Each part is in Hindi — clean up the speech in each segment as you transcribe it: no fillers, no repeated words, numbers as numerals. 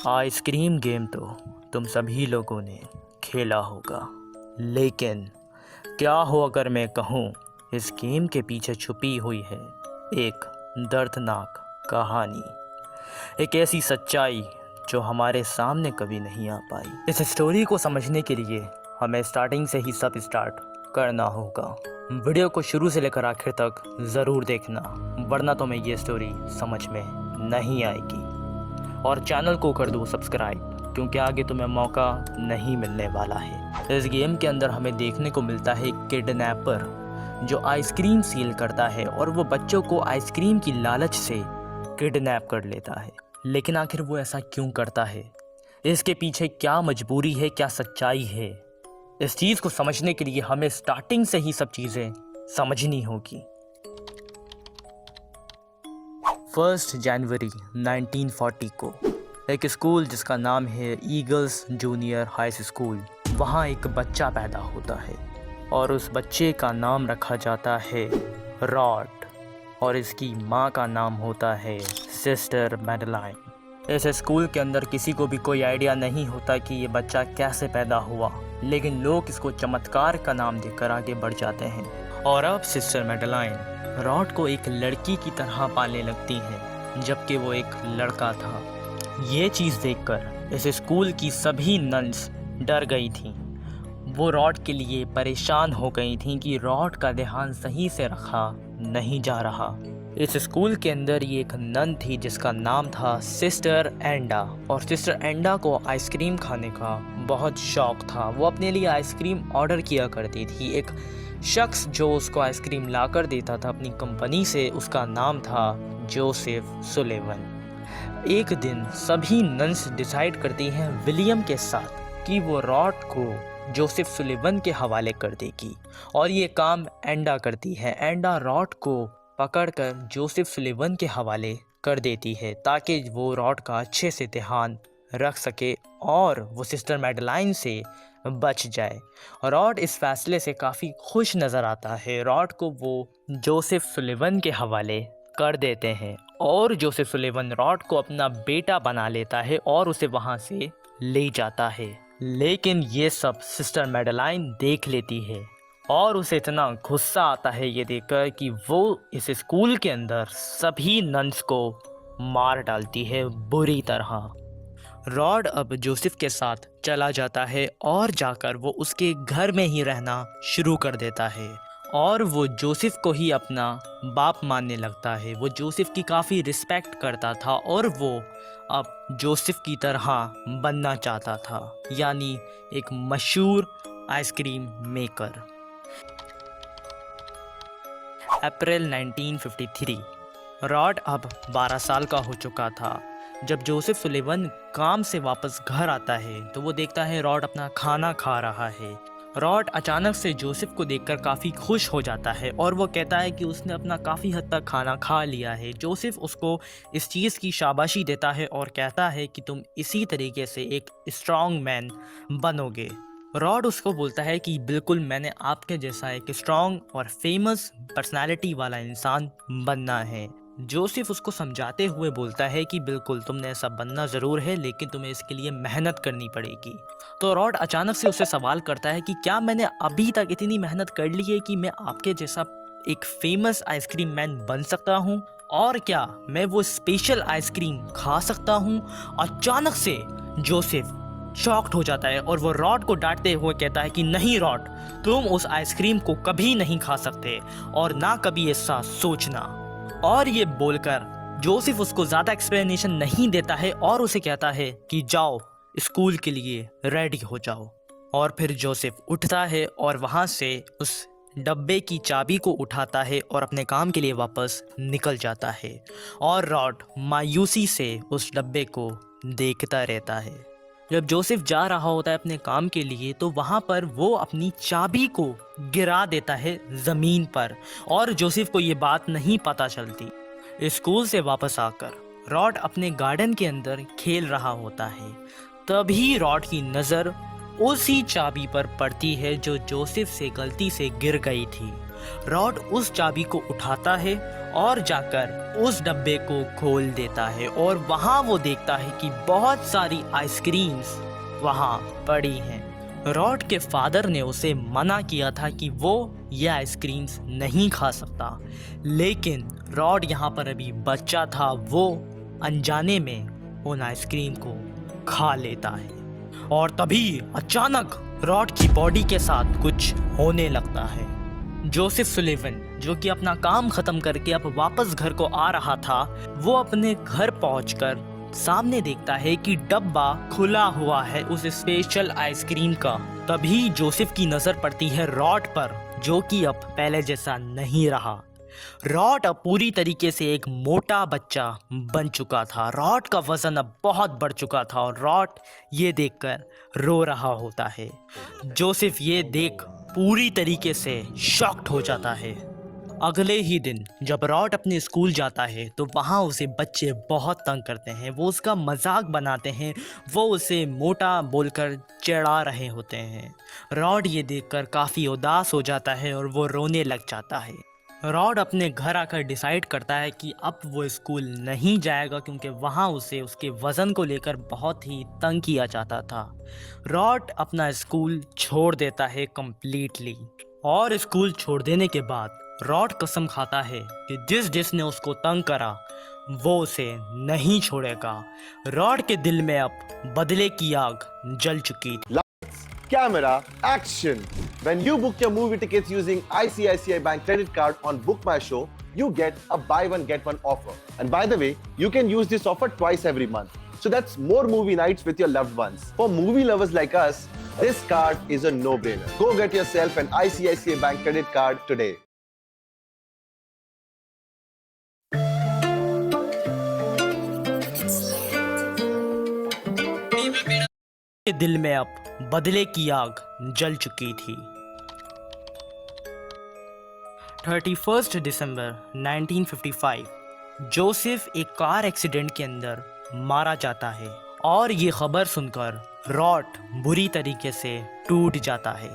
आइसक्रीम गेम तो तुम सभी लोगों ने खेला होगा, लेकिन क्या हो अगर मैं कहूँ इस गेम के पीछे छुपी हुई है एक दर्दनाक कहानी, एक ऐसी सच्चाई जो हमारे सामने कभी नहीं आ पाई। इस स्टोरी को समझने के लिए हमें स्टार्टिंग से ही सब स्टार्ट करना होगा। वीडियो को शुरू से लेकर आखिर तक ज़रूर देखना, वरना तो मैं ये स्टोरी समझ में नहीं आएगी। और चैनल को कर दो सब्सक्राइब, क्योंकि आगे तुम्हें मौका नहीं मिलने वाला है। इस गेम के अंदर हमें देखने को मिलता है किडनैपर जो आइसक्रीम सील करता है और वो बच्चों को आइसक्रीम की लालच से किडनैप कर लेता है। लेकिन आखिर वो ऐसा क्यों करता है, इसके पीछे क्या मजबूरी है, क्या सच्चाई है, इस चीज़ को समझने के लिए हमें स्टार्टिंग से ही सब चीज़ें समझनी होगी। 1 जनवरी 1940 को एक स्कूल जिसका नाम है ईगल्स जूनियर हाई स्कूल, वहाँ एक बच्चा पैदा होता है और उस बच्चे का नाम रखा जाता है रॉड और इसकी माँ का नाम होता है सिस्टर मैडलाइन। इस स्कूल के अंदर किसी को भी कोई आइडिया नहीं होता कि ये बच्चा कैसे पैदा हुआ, लेकिन लोग इसको चमत्कार का नाम देकर आगे बढ़ जाते हैं। और अब सिस्टर मैडलाइन रॉड को एक लड़की की तरह पालने लगती है, जबकि वो एक लड़का था। ये चीज़ देखकर इस स्कूल की सभी नन्स डर गई थीं। वो रॉड के लिए परेशान हो गई थीं कि रॉड का ध्यान सही से रखा नहीं जा रहा। इस स्कूल के अंदर ये एक नन थी जिसका नाम था सिस्टर एंडा, और सिस्टर एंडा को आइसक्रीम खाने का बहुत शौक़ था। वो अपने लिए आइसक्रीम ऑर्डर किया करती थी। एक शख्स जो उसको आइसक्रीम ला कर देता था अपनी कंपनी से, उसका नाम था जोसेफ सुलेवन। एक दिन सभी नन्स डिसाइड करती हैं विलियम के साथ कि वो रॉड को जोसेफ सुलेवन के हवाले कर देगी, और ये काम एंडा करती है। एंडा रॉड को पकड़कर जोसेफ सुलेवन के हवाले कर देती है ताकि वो रॉड का अच्छे से ध्यान रख सके और वो सिस्टर मैडलाइन से बच जाए। रॉड इस फैसले से काफ़ी खुश नज़र आता है। रॉड को वो जोसेफ सुलेवन के हवाले कर देते हैं और जोसेफ सुलेवन रॉड को अपना बेटा बना लेता है और उसे वहाँ से ले जाता है। लेकिन ये सब सिस्टर मैडलाइन देख लेती है और उसे इतना गुस्सा आता है ये देखकर कि वो इस स्कूल के अंदर सभी नन्स को मार डालती है बुरी तरह। रॉड अब जोसेफ के साथ चला जाता है और जाकर वो उसके घर में ही रहना शुरू कर देता है और वो जोसेफ को ही अपना बाप मानने लगता है। वो जोसेफ की काफ़ी रिस्पेक्ट करता था और वो अब जोसेफ की तरह बनना चाहता था, यानी एक मशहूर आइसक्रीम मेकर। अप्रैल 1953 रॉड अब 12 साल का हो चुका था। जब जोसेफ सुलेवन काम से वापस घर आता है तो वो देखता है रॉड अपना खाना खा रहा है। रॉड अचानक से जोसेफ को देखकर काफ़ी खुश हो जाता है और वो कहता है कि उसने अपना काफ़ी हद तक खाना खा लिया है। जोसेफ उसको इस चीज़ की शाबाशी देता है और कहता है कि तुम इसी तरीके से एक स्ट्रॉन्ग मैन बनोगे। रॉड उसको बोलता है कि बिल्कुल मैंने आपके जैसा एक स्ट्रॉन्ग और फेमस पर्सनालिटी वाला इंसान बनना है। जोसेफ उसको समझाते हुए बोलता है कि बिल्कुल तुमने ऐसा बनना ज़रूर है, लेकिन तुम्हें इसके लिए मेहनत करनी पड़ेगी। तो रॉड अचानक से उससे सवाल करता है कि क्या मैंने अभी तक इतनी मेहनत कर ली है कि मैं आपके जैसा एक फेमस आइसक्रीम मैन बन सकता हूँ, और क्या मैं वो स्पेशल आइसक्रीम खा सकता हूँ? अचानक से जोसेफ शॉक्ड हो जाता है और वो रॉड को डांटते हुए कहता है कि नहीं रॉड, तुम उस आइसक्रीम को कभी नहीं खा सकते और ना कभी ऐसा सोचना। और ये बोलकर जोसेफ उसको ज़्यादा एक्सप्लेनेशन नहीं देता है और उसे कहता है कि जाओ स्कूल के लिए रेडी हो जाओ। और फिर जोसेफ उठता है और वहाँ से उस डब्बे की चाबी को उठाता है और अपने काम के लिए वापस निकल जाता है। और रॉड मायूसी से उस डब्बे को देखता रहता है। जब जोसेफ जा रहा होता है अपने काम के लिए तो वहाँ पर वो अपनी चाबी को गिरा देता है ज़मीन पर, और जोसेफ को ये बात नहीं पता चलती। स्कूल से वापस आकर रॉड अपने गार्डन के अंदर खेल रहा होता है। तभी रॉड की नज़र उसी चाबी पर पड़ती है जो जोसेफ से गलती से गिर गई थी, रॉड उस चाबी को उठाता है और जाकर उस डब्बे को खोल देता है और वहाँ वो देखता है कि बहुत सारी आइसक्रीम्स वहाँ पड़ी हैं। रॉड के फादर ने उसे मना किया था कि वो ये आइसक्रीम्स नहीं खा सकता, लेकिन रॉड यहाँ पर अभी बच्चा था, वो अनजाने में उन आइसक्रीम को खा लेता है। और तभी अचानक रॉड की बॉडी के साथ कुछ होने लगता है। जोसेफ सुलिवन, जो कि अपना काम खत्म करके अब वापस घर को आ रहा था, वो अपने घर पहुंचकर सामने देखता है कि डब्बा खुला हुआ है उस स्पेशल आइसक्रीम का। तभी जोसेफ की नजर पड़ती है रॉड पर, जो कि अब पहले जैसा नहीं रहा। रॉड अब पूरी तरीके से एक मोटा बच्चा बन चुका था। रॉड का वजन अब बहुत बढ़ चुका था और रॉड ये देखकर रो रहा होता है। जोसेफ ये देख पूरी तरीके से शॉक्ड हो जाता है। अगले ही दिन जब रॉड अपने स्कूल जाता है तो वहाँ उसे बच्चे बहुत तंग करते हैं। वो उसका मजाक बनाते हैं, वो उसे मोटा बोलकर चिढ़ा रहे होते हैं। रॉड ये देखकर काफ़ी उदास हो जाता है और वो रोने लग जाता है। रॉड अपने घर आकर डिसाइड करता है कि अब वो स्कूल नहीं जाएगा, क्योंकि वहाँ उसे उसके वज़न को लेकर बहुत ही तंग किया जाता था। रॉड अपना स्कूल छोड़ देता है कम्प्लीटली, और स्कूल छोड़ देने के बाद रॉड कसम खाता है कि जिसने उसको तंग करा वो उसे नहीं छोड़ेगा। रॉड के दिल में अब बदले की आग जल चुकी थी। Camera, action! When you book your movie tickets using ICICI Bank credit card on Book My Show, you get a buy one get one offer. And by the way, you can use this offer twice every month. So that's more movie nights with your loved ones. For movie lovers like us, this card is a no-brainer. Go get yourself an ICICI Bank credit card today. के दिल में अब बदले की आग जल चुकी थी। 31 दिसंबर 1955 जोसेफ एक कार एक्सीडेंट के अंदर मारा जाता है और ये खबर सुनकर रॉड बुरी तरीके से टूट जाता है।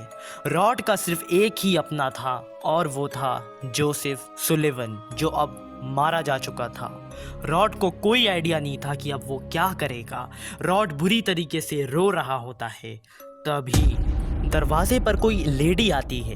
रॉड का सिर्फ एक ही अपना था और वो था जोसेफ सुलिवन, जो अब मारा जा चुका था। रॉड को कोई आइडिया नहीं था कि अब वो क्या करेगा। रॉड बुरी तरीके से रो रहा होता है। तभी दरवाजे पर कोई लेडी आती है